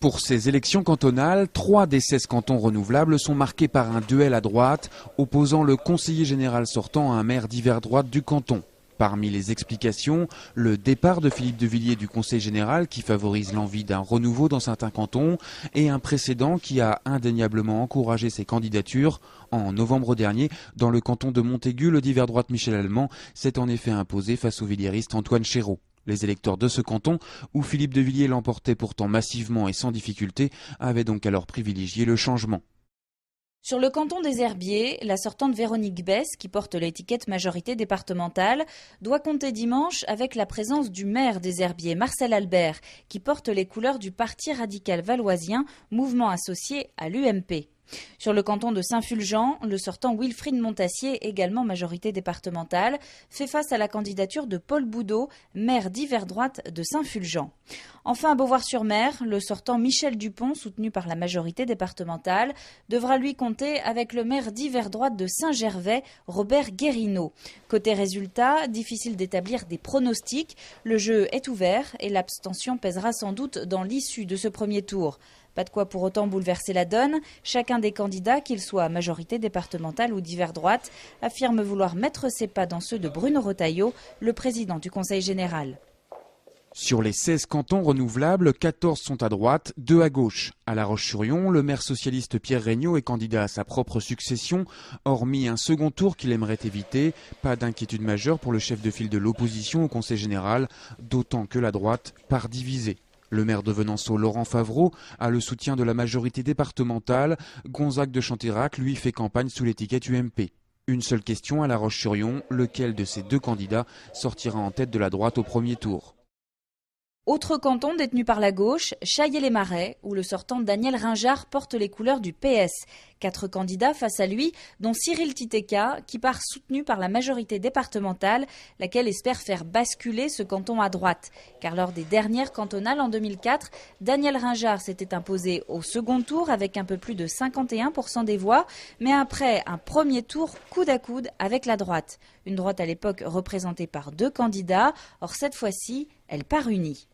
Pour ces élections cantonales, 3 des 16 cantons renouvelables sont marqués par un duel à droite, opposant le conseiller général sortant à un maire d'hiver droite du canton. Parmi les explications, le départ de Philippe de Villiers du conseil général qui favorise l'envie d'un renouveau dans certains cantons et un précédent qui a indéniablement encouragé ces candidatures. En novembre dernier, dans le canton de Montaigu, le d'hiver droite Michel Allemand s'est en effet imposé face au villiériste Antoine Chéreau. Les électeurs de ce canton, où Philippe de Villiers l'emportait pourtant massivement et sans difficulté, avaient donc alors privilégié le changement. Sur le canton des Herbiers, la sortante Véronique Besse, qui porte l'étiquette majorité départementale, doit compter dimanche avec la présence du maire des Herbiers, Marcel Albert, qui porte les couleurs du Parti radical valoisien, mouvement associé à l'UMP. Sur le canton de Saint-Fulgent, le sortant Wilfried Montassier, également majorité départementale, fait face à la candidature de Paul Boudot, maire d'hiver droite de Saint-Fulgent. Enfin, à Beauvoir-sur-Mer, le sortant Michel Dupont, soutenu par la majorité départementale, devra lui compter avec le maire d'hiver droite de Saint-Gervais, Robert Guérineau. Côté résultat, difficile d'établir des pronostics. Le jeu est ouvert et l'abstention pèsera sans doute dans l'issue de ce premier tour. Pas de quoi pour autant bouleverser la donne. Chacun des candidats, qu'il soit à majorité départementale ou d'hiver droite, affirme vouloir mettre ses pas dans ceux de Bruno Retailleau, le président du Conseil général. Sur les 16 cantons renouvelables, 14 sont à droite, 2 à gauche. À La Roche-sur-Yon, le maire socialiste Pierre Regnault est candidat à sa propre succession. Hormis un second tour qu'il aimerait éviter, pas d'inquiétude majeure pour le chef de file de l'opposition au Conseil général, d'autant que la droite part divisée. Le maire de Venanceau, Laurent Favreau, a le soutien de la majorité départementale. Gonzague de Chantirac, lui, fait campagne sous l'étiquette UMP. Une seule question à La Roche-sur-Yon, lequel de ces deux candidats sortira en tête de la droite au premier tour? Autre canton détenu par la gauche, Chaillé-les-Marais, où le sortant Daniel Ringard porte les couleurs du PS. 4 candidats face à lui, dont Cyril Titeka, qui part soutenu par la majorité départementale, laquelle espère faire basculer ce canton à droite. Car lors des dernières cantonales en 2004, Daniel Ringard s'était imposé au second tour avec un peu plus de 51% des voix, mais après un premier tour coude à coude avec la droite. Une droite à l'époque représentée par 2 candidats, or cette fois-ci, elle part unie.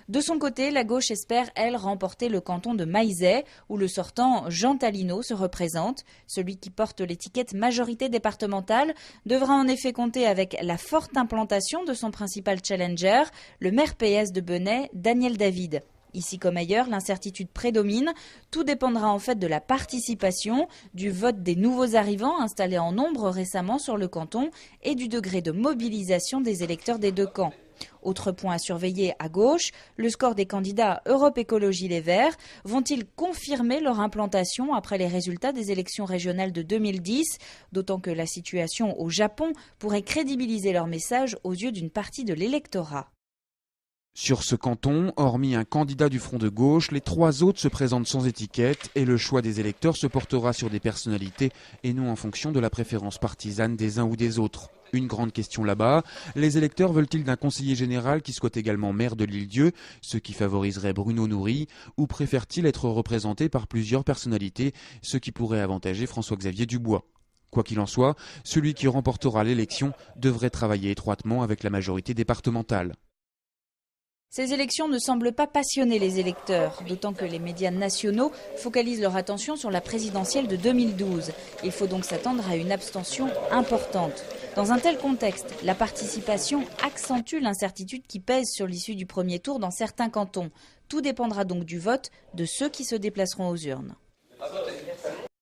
De son côté, la gauche espère, elle, remporter le canton de Maizet, où le sortant Jean Talino se représente. Celui qui porte l'étiquette majorité départementale devra en effet compter avec la forte implantation de son principal challenger, le maire PS de Benay, Daniel David. Ici comme ailleurs, l'incertitude prédomine. Tout dépendra en fait de la participation, du vote des nouveaux arrivants installés en nombre récemment sur le canton et du degré de mobilisation des électeurs des 2 camps. Autre point à surveiller à gauche, le score des candidats Europe Écologie Les Verts. Vont-ils confirmer leur implantation après les résultats des élections régionales de 2010 ? D'autant que la situation au Japon pourrait crédibiliser leur message aux yeux d'une partie de l'électorat. Sur ce canton, hormis un candidat du front de gauche, les 3 autres se présentent sans étiquette et le choix des électeurs se portera sur des personnalités et non en fonction de la préférence partisane des uns ou des autres. Une grande question là-bas, les électeurs veulent-ils d'un conseiller général qui soit également maire de l'Île-Dieu, ce qui favoriserait Bruno Noury, ou préfèrent-ils être représentés par plusieurs personnalités, ce qui pourrait avantager François-Xavier Dubois? Quoi qu'il en soit, celui qui remportera l'élection devrait travailler étroitement avec la majorité départementale. Ces élections ne semblent pas passionner les électeurs, d'autant que les médias nationaux focalisent leur attention sur la présidentielle de 2012. Il faut donc s'attendre à une abstention importante. Dans un tel contexte, la participation accentue l'incertitude qui pèse sur l'issue du premier tour dans certains cantons. Tout dépendra donc du vote de ceux qui se déplaceront aux urnes.